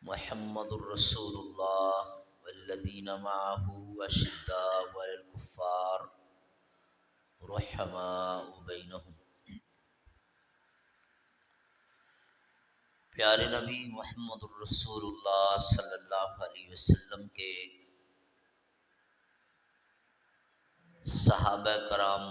محمد الرسول اللہ والذین معه اشداء علی الکفار رحماء بینہم۔ پیارے نبی محمد الرسول اللہ صلی اللہ علیہ وسلم کے صحابہ کرام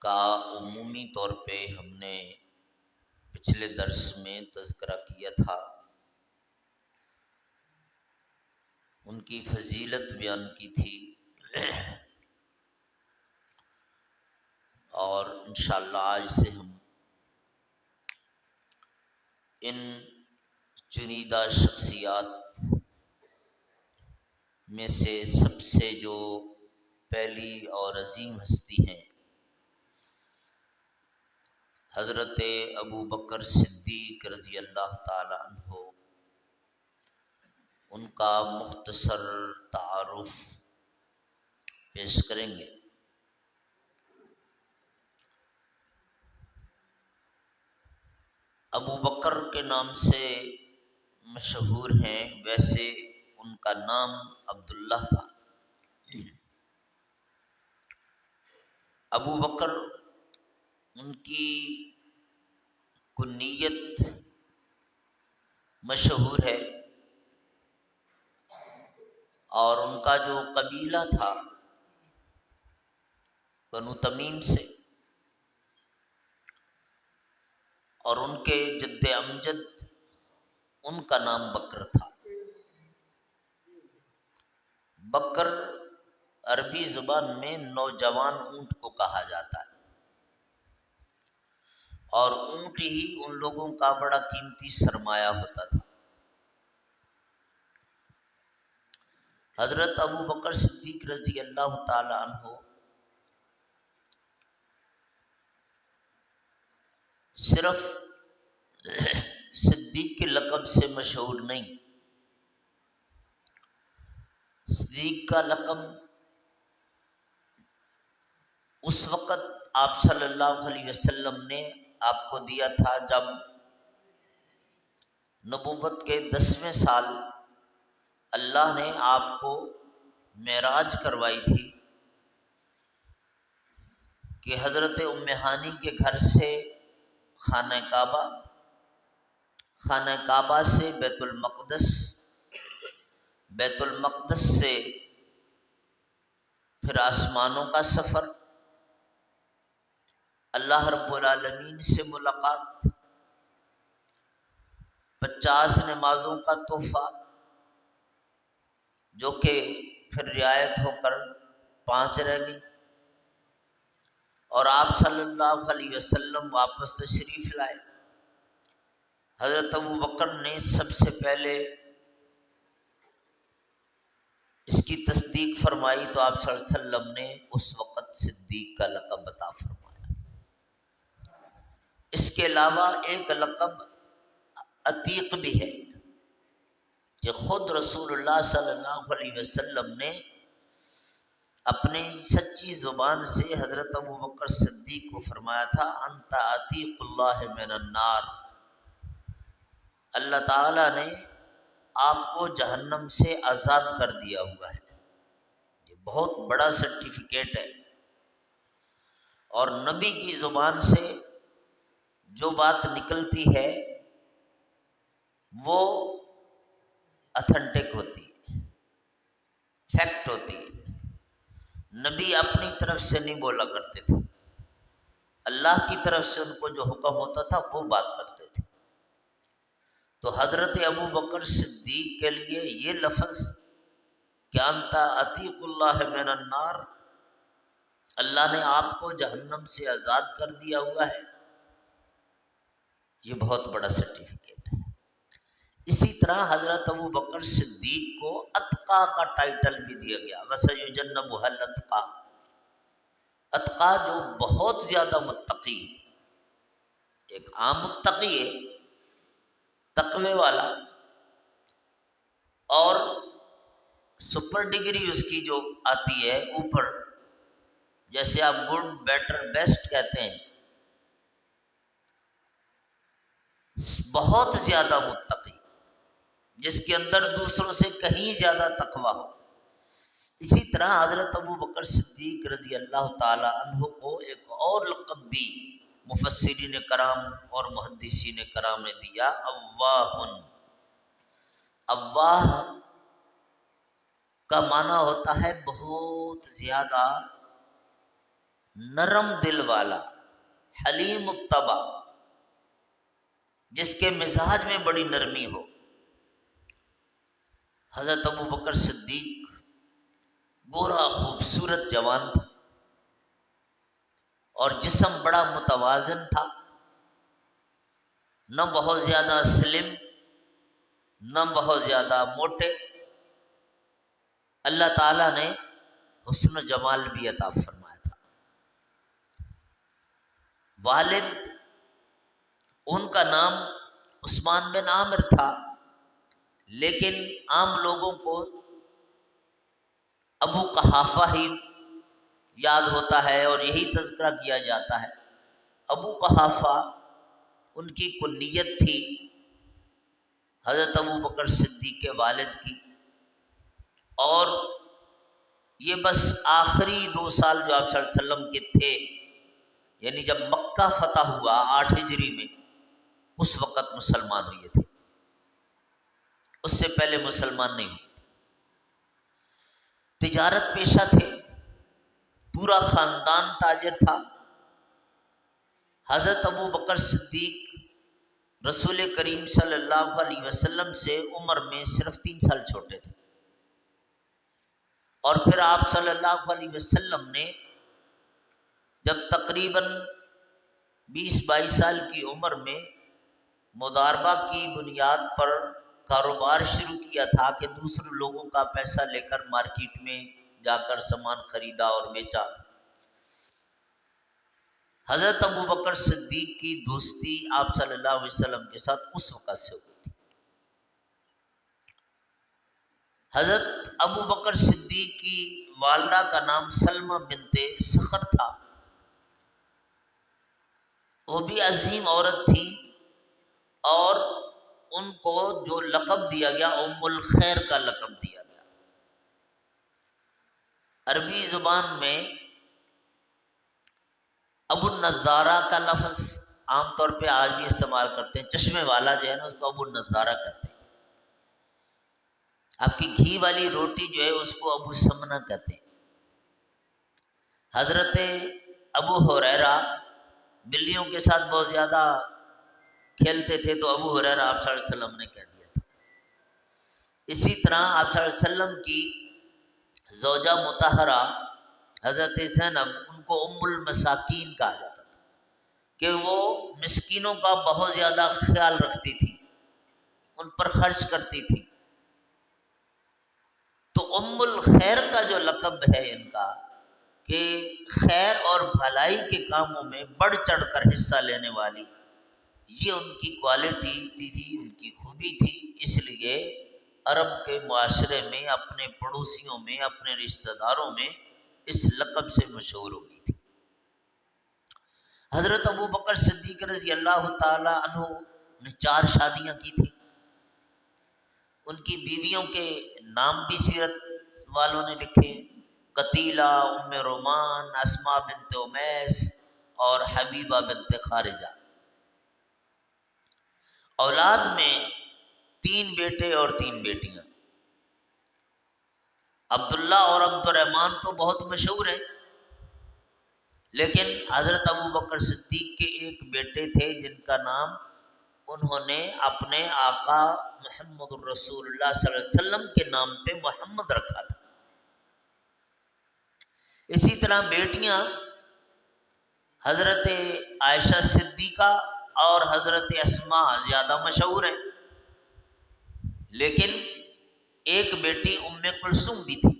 کا عمومی طور پہ ہم نے پچھلے درس میں تذکرہ کیا تھا، ان کی فضیلت بیان کی تھی، اور انشاءاللہ آج سے ہم ان چنیدہ شخصیات میں سے سب سے جو پہلی اور عظیم ہستی ہیں حضرت ابو بکر صدیق رضی اللہ تعالی عنہ، ان کا مختصر تعارف پیش کریں گے۔ ابو بکر کے نام سے مشہور ہیں، ویسے ان کا نام عبداللہ تھا۔ ابو بکر ان کی کنیت مشہور ہے، اور ان کا جو قبیلہ تھا بنو تمیم سے، اور ان کے جد امجد ان کا نام بکر تھا۔ بکر عربی زبان میں نوجوان اونٹ کو کہا جاتا ہے، اور اونٹ ہی ان لوگوں کا بڑا قیمتی سرمایہ ہوتا تھا۔ حضرت ابو بکر صدیق رضی اللہ تعالی عنہ صرف صدیق کے لقب سے مشہور نہیں، صدیق کا لقب اس وقت آپ صلی اللہ علیہ وسلم نے آپ کو دیا تھا جب نبوت کے 10ویں سال اللہ نے آپ کو معراج کروائی تھی کہ حضرت ام ہانی کے گھر سے خانہ کعبہ سے بیت المقدس، بیت المقدس سے پھر آسمانوں کا سفر، اللہ رب العالمین سے ملاقات، 50 نمازوں کا تحفہ جو کہ پھر رعایت ہو کر 5 رہ گئی، اور آپ صلی اللہ علیہ وسلم واپس تشریف لائے۔ حضرت ابو بکر نے سب سے پہلے اس کی تصدیق فرمائی تو آپ صلی اللہ علیہ وسلم نے اس وقت صدیق کا لقب عطا فرمایا۔ اس کے علاوہ ایک لقب عتیق بھی ہے کہ خود رسول اللہ صلی اللہ علیہ وسلم نے اپنی سچی زبان سے حضرت ابو بکر صدیق کو فرمایا تھا، انت عتیق اللہ من النار، اللہ تعالیٰ نے آپ کو جہنم سے آزاد کر دیا ہوا ہے۔ یہ بہت بڑا سرٹیفکیٹ ہے، اور نبی کی زبان سے جو بات نکلتی ہے وہ اتھینٹک ہوتی ہے، فیکٹ ہوتی ہے۔ نبی اپنی طرف سے نہیں بولا کرتے تھے، اللہ کی طرف سے ان کو جو حکم ہوتا تھا وہ بات کرتے تھے۔ تو حضرت ابو بکر صدیق کے لیے یہ لفظ کہ انت عتیق اللہ من النار، اللہ نے آپ کو جہنم سے آزاد کر دیا ہوا ہے، یہ بہت بڑا سرٹیفکیٹ ہے۔ اسی طرح حضرت ابو بکر صدیق کو اتقیٰ کا ٹائٹل بھی دیا گیا، وَسَيُجَنَّبُهَا الْأَتْقَى، اتقیٰ جو بہت زیادہ متقی، ایک عام متقی ہے تقوی والا، اور سپر ڈگری اس کی جو آتی ہے اوپر، جیسے آپ گڈ بیٹر بیسٹ کہتے ہیں، بہت زیادہ متقی، جس کے اندر دوسروں سے کہیں زیادہ تقوی ہو۔ اسی طرح حضرت ابو بکر صدیق رضی اللہ تعالی عنہ کو ایک اور لقب بھی مفسرین کرام اور محدثین کرام نے دیا، اواہ۔ اواہ کا معنی ہوتا ہے بہت زیادہ نرم دل والا، حلیم الطبع، جس کے مزاج میں بڑی نرمی ہو۔ حضرت ابو بکر صدیق گورا خوبصورت جوان تھا اور جسم بڑا متوازن تھا، نہ بہت زیادہ سلم نہ بہت زیادہ موٹے۔ اللہ تعالیٰ نے حسن و جمال بھی عطا فرمایا تھا۔ والد ان کا نام عثمان بن عامر تھا، لیکن عام لوگوں کو ابو قحافہ ہی یاد ہوتا ہے اور یہی تذکرہ کیا جاتا ہے۔ ابو قحافہ ان کی کنیت تھی حضرت ابو بکر صدیق کے والد کی، اور یہ بس آخری 2 سال جو آپ صلی اللہ علیہ وسلم کے تھے، یعنی جب مکہ فتح ہوا 8 ہجری میں، اس وقت مسلمان ہوئے تھے، اس سے پہلے مسلمان نہیں ہوئے تھے۔ تجارت پیشہ تھے، پورا خاندان تاجر تھا۔ حضرت ابو بکر صدیق رسول کریم صلی اللہ علیہ وسلم سے عمر میں صرف 3 سال چھوٹے تھے، اور پھر آپ صلی اللہ علیہ وسلم نے جب تقریباً 20-22 سال کی عمر میں مضاربہ کی بنیاد پر کاروبار شروع کیا تھا کہ دوسرے لوگوں کا پیسہ لے کر مارکیٹ میں جا کر سامان خریدا اور بیچا، حضرت ابو بکر صدیق کی دوستی آپ صلی اللہ علیہ وسلم کے ساتھ اس وقت سے ہوئی تھی۔ حضرت ابو بکر صدیق کی والدہ کا نام سلمہ بنت صخر تھا، وہ بھی عظیم عورت تھی، اور ان کو جو لقب دیا گیا ام الخیر کا لقب دیا گیا۔ عربی زبان میں ابو النضارہ کا لفظ عام طور پہ آج بھی استعمال کرتے ہیں، چشمے والا جو ہے نا اس کو ابو النضارہ کہتے ہیں۔ آپ کی گھی والی روٹی جو ہے اس کو ابو سمنہ کہتے ہیں۔ حضرت ابو ہریرہ بلیوں کے ساتھ بہت زیادہ کھیلتے تھے، تو ابو ہریرہ آپ صلی اللہ علیہ وسلم نے کہہ دیا تھا۔ اسی طرح آپ صلی اللہ علیہ وسلم کی زوجہ مطہرہ حضرت زینب، ان کو ام المساکین کہا جاتا تھا کہ وہ مسکینوں کا بہت زیادہ خیال رکھتی تھی، ان پر خرچ کرتی تھی۔ تو ام الخیر کا جو لقب ہے ان کا، کہ خیر اور بھلائی کے کاموں میں بڑھ چڑھ کر حصہ لینے والی، یہ ان کی کوالٹی تھی، ان کی خوبی تھی۔ اس لیے عرب کے معاشرے میں، اپنے پڑوسیوں میں، اپنے رشتہ داروں میں اس لقب سے مشہور ہو گئی تھی۔ حضرت ابو بکر صدیق رضی اللہ تعالی عنہ نے 4 شادیاں کی تھیں۔ ان کی بیویوں کے نام بھی سیرت والوں نے لکھے، قتیلہ، ام رومان، اسماء بنت امیس اور حبیبہ بنت خارجہ۔ اولاد میں 3 بیٹے اور 3 بیٹیاں۔ عبداللہ اور عبد الرحمن تو بہت مشہور ہیں، لیکن حضرت ابو بکر صدیق کے ایک بیٹے تھے جن کا نام انہوں نے اپنے آقا محمد الرسول اللہ صلی اللہ علیہ وسلم کے نام پہ محمد رکھا تھا۔ اسی طرح بیٹیاں حضرت عائشہ صدیقہ اور حضرت اسماء زیادہ مشہور ہیں، لیکن ایک بیٹی ام کلثوم بھی تھی۔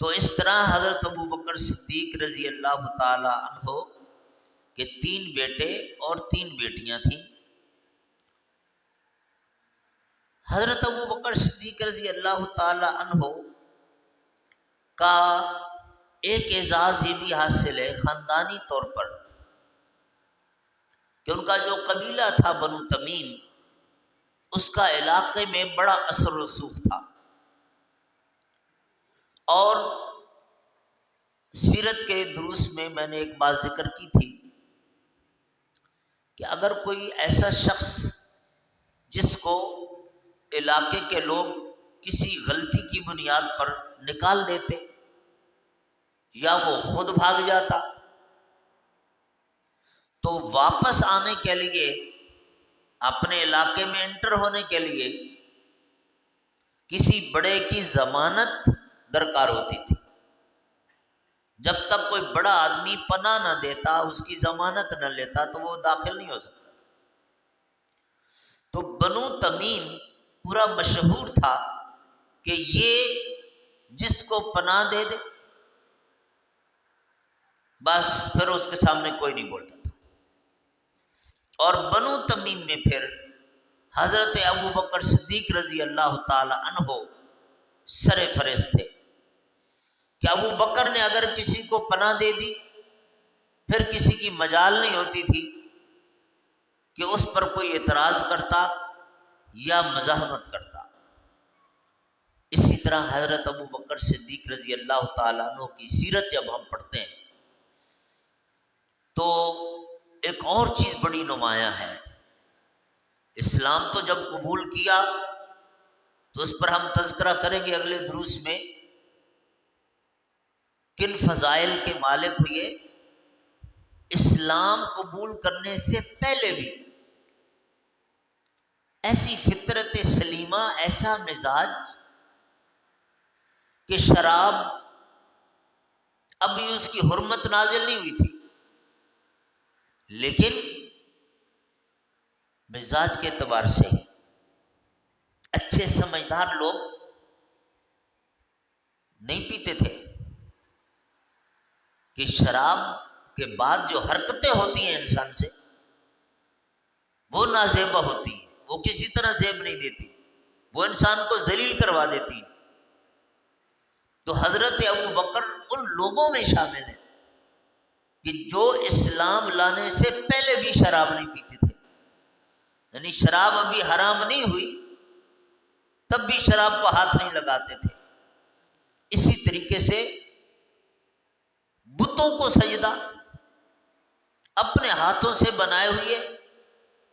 تو اس طرح حضرت ابو بکر صدیق رضی اللہ تعالی عنہ کے 3 بیٹے اور 3 بیٹیاں تھیں۔ حضرت ابو بکر صدیق رضی اللہ تعالی عنہ کا ایک اعزاز یہ بھی حاصل ہے خاندانی طور پر کہ ان کا جو قبیلہ تھا بنو تمیم، اس کا علاقے میں بڑا اثر و رسوخ تھا. اور سیرت کے دروس میں نے ایک بات ذکر کی تھی کہ اگر کوئی ایسا شخص جس کو علاقے کے لوگ کسی غلطی کی بنیاد پر نکال دیتے یا وہ خود بھاگ جاتا، تو واپس آنے کے لیے، اپنے علاقے میں انٹر ہونے کے لیے کسی بڑے کی ضمانت درکار ہوتی تھی. جب تک کوئی بڑا آدمی پناہ نہ دیتا، اس کی ضمانت نہ لیتا، تو وہ داخل نہیں ہو سکتا. تو بنو تمیم پورا مشہور تھا کہ یہ جس کو پناہ دے دے بس پھر اس کے سامنے کوئی نہیں بولتا تھا. اور بنو تمیم میں پھر حضرت ابو بکر صدیق رضی اللہ تعالی عنہ سر فہرست تھے کہ ابو بکر نے اگر کسی کو پناہ دے دی، پھر کسی کی مجال نہیں ہوتی تھی کہ اس پر کوئی اعتراض کرتا یا مزاحمت کرتا. اسی طرح حضرت ابو بکر صدیق رضی اللہ تعالیٰ عنہ کی سیرت جب ہم پڑھتے ہیں تو ایک اور چیز بڑی نمایاں ہے. اسلام تو جب قبول کیا تو اس پر ہم تذکرہ کریں گے اگلے دروس میں، کن فضائل کے مالک ہوئے. اسلام قبول کرنے سے پہلے بھی ایسی فطرت سلیمہ، ایسا مزاج کہ شراب ابھی اس کی حرمت نازل نہیں ہوئی تھی، لیکن مزاج کے اعتبار سے اچھے سمجھدار لوگ نہیں پیتے تھے کہ شراب کے بعد جو حرکتیں ہوتی ہیں انسان سے وہ نازیبہ ہوتی ہیں، وہ کسی طرح زیب نہیں دیتی، وہ انسان کو ذلیل کروا دیتی ہیں. تو حضرت ابو بکر ان لوگوں میں شامل ہیں کہ جو اسلام لانے سے پہلے بھی شراب نہیں پیتے تھے. یعنی شراب ابھی حرام نہیں ہوئی تب بھی شراب کو ہاتھ نہیں لگاتے تھے. اسی طریقے سے بتوں کو سجدہ اپنے ہاتھوں سے بنائے ہوئے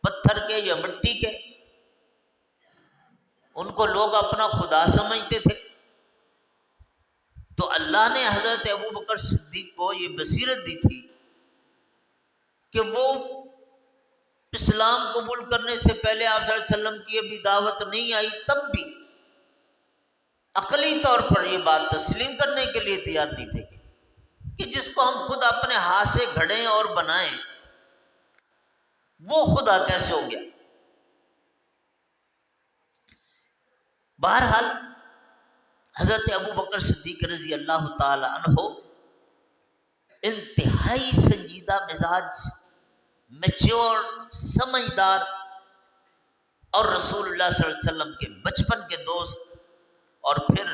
پتھر کے یا مٹی کے، ان کو لوگ اپنا خدا سمجھتے تھے. تو اللہ نے حضرت ابو بکر صدیق کو یہ بصیرت دی تھی کہ وہ اسلام قبول کرنے سے پہلے آپ صلی اللہ علیہ وسلم کی ابھی دعوت نہیں آئی، تب بھی عقلی طور پر یہ بات تسلیم کرنے کے لیے تیار نہیں تھے کہ جس کو ہم خود اپنے ہاتھ سے گھڑیں اور بنائیں وہ خدا کیسے ہو گیا. بہرحال حضرت ابو بکر صدیق رضی اللہ تعالی عنہ انتہائی سنجیدہ مزاج، میچور، سمجھدار، اور رسول اللہ صلی اللہ علیہ وسلم کے بچپن کے دوست. اور پھر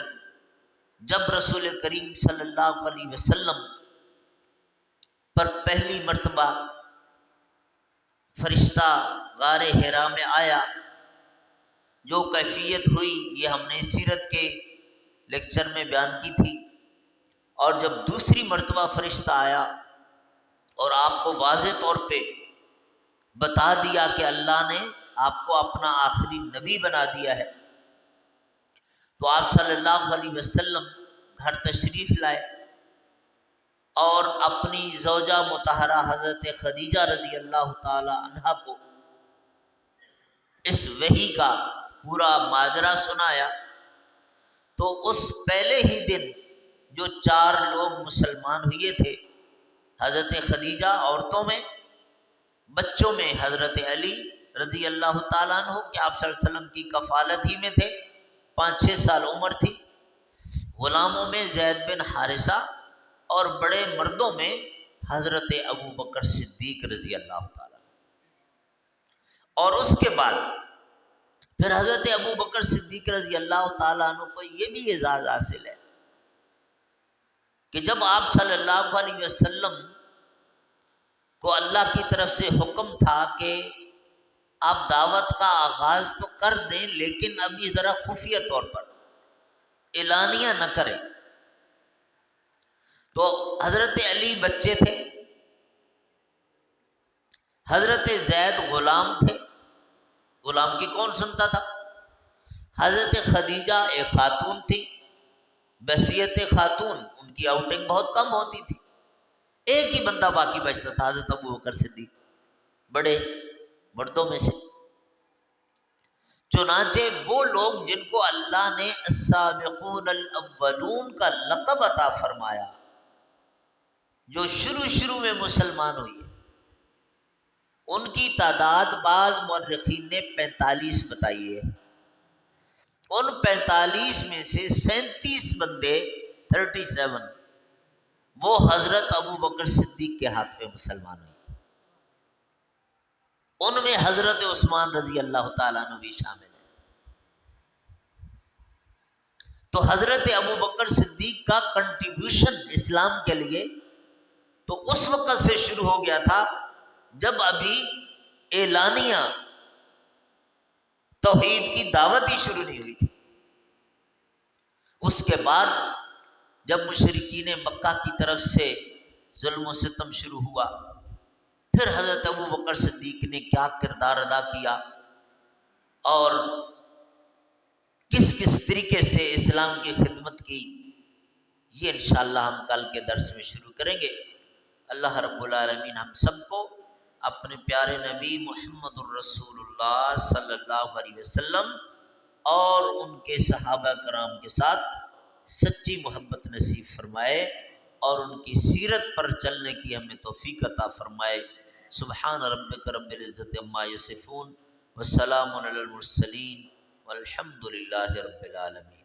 جب رسول کریم صلی اللہ علیہ وسلم پر پہلی مرتبہ فرشتہ غار حرا میں آیا، جو کیفیت ہوئی یہ ہم نے سیرت کے لیکچر میں بیان کی تھی. اور جب دوسری مرتبہ فرشتہ آیا اور آپ کو واضح طور پہ بتا دیا کہ اللہ نے آپ کو اپنا آخری نبی بنا دیا ہے، تو آپ صلی اللہ علیہ وسلم گھر تشریف لائے اور اپنی زوجہ مطہرہ حضرت خدیجہ رضی اللہ تعالی عنہا کو اس وحی کا پورا ماجرا سنایا. تو اس پہلے ہی دن جو 4 لوگ مسلمان ہوئے تھے، حضرت خدیجہ عورتوں میں، بچوں میں حضرت علی رضی اللہ تعالیٰ عنہ کہ آپ صلی اللہ علیہ وسلم کی کفالت ہی میں تھے، 5-6 سال عمر تھی، غلاموں میں زید بن حارثہ، اور بڑے مردوں میں حضرت ابو بکر صدیق رضی اللہ تعالیٰ. اور اس کے بعد پھر حضرت ابو بکر صدیق رضی اللہ تعالیٰ عنہ کو یہ بھی اعزاز حاصل ہے کہ جب آپ صلی اللہ علیہ وسلم کو اللہ کی طرف سے حکم تھا کہ آپ دعوت کا آغاز تو کر دیں لیکن ابھی ذرا خفیہ طور پر اعلانیہ نہ کریں. تو حضرت علی بچے تھے، حضرت زید غلام تھے. غلام کی کون سنتا تھا؟ حضرت خدیجہ ایک خاتون تھی، بحیثیت خاتون، ان کی آؤٹنگ بہت کم ہوتی تھی. ایک ہی بندہ باقی بچتا تھا، حضرت ابو بکر صدیق، بڑے مردوں میں سے. چنانچہ وہ لوگ جن کو اللہ نے السابقون الاولون کا لقب عطا فرمایا، جو شروع میں مسلمان ہوئی، ان کی تعداد بعض مورخین نے 45 بتائی ہے. ان 45 میں سے 37 بندے 37 وہ حضرت ابو بکر صدیق کے ہاتھ میں مسلمان ہوئے. ان میں حضرت عثمان رضی اللہ تعالیٰ عنہ بھی شامل ہیں. تو حضرت ابو بکر صدیق کا کنٹریبیوشن اسلام کے لیے تو اس وقت سے شروع ہو گیا تھا جب ابھی اعلانیہ توحید کی دعوت ہی شروع نہیں ہوئی تھی. اس کے بعد جب مشرکین مکہ کی طرف سے ظلم و ستم شروع ہوا، پھر حضرت ابو بکر صدیق نے کیا کردار ادا کیا اور کس کس طریقے سے اسلام کی خدمت کی، یہ انشاءاللہ ہم کل کے درس میں شروع کریں گے. اللہ رب العالمین ہم سب کو اپنے پیارے نبی محمد الرسول اللہ صلی اللہ علیہ وسلم اور ان کے صحابہ کرام کے ساتھ سچی محبت نصیب فرمائے اور ان کی سیرت پر چلنے کی ہمیں توفیق عطا فرمائے. سبحان ربک رب العزت عما یصفون وسلام علی المرسلین والحمد للہ رب العالمین.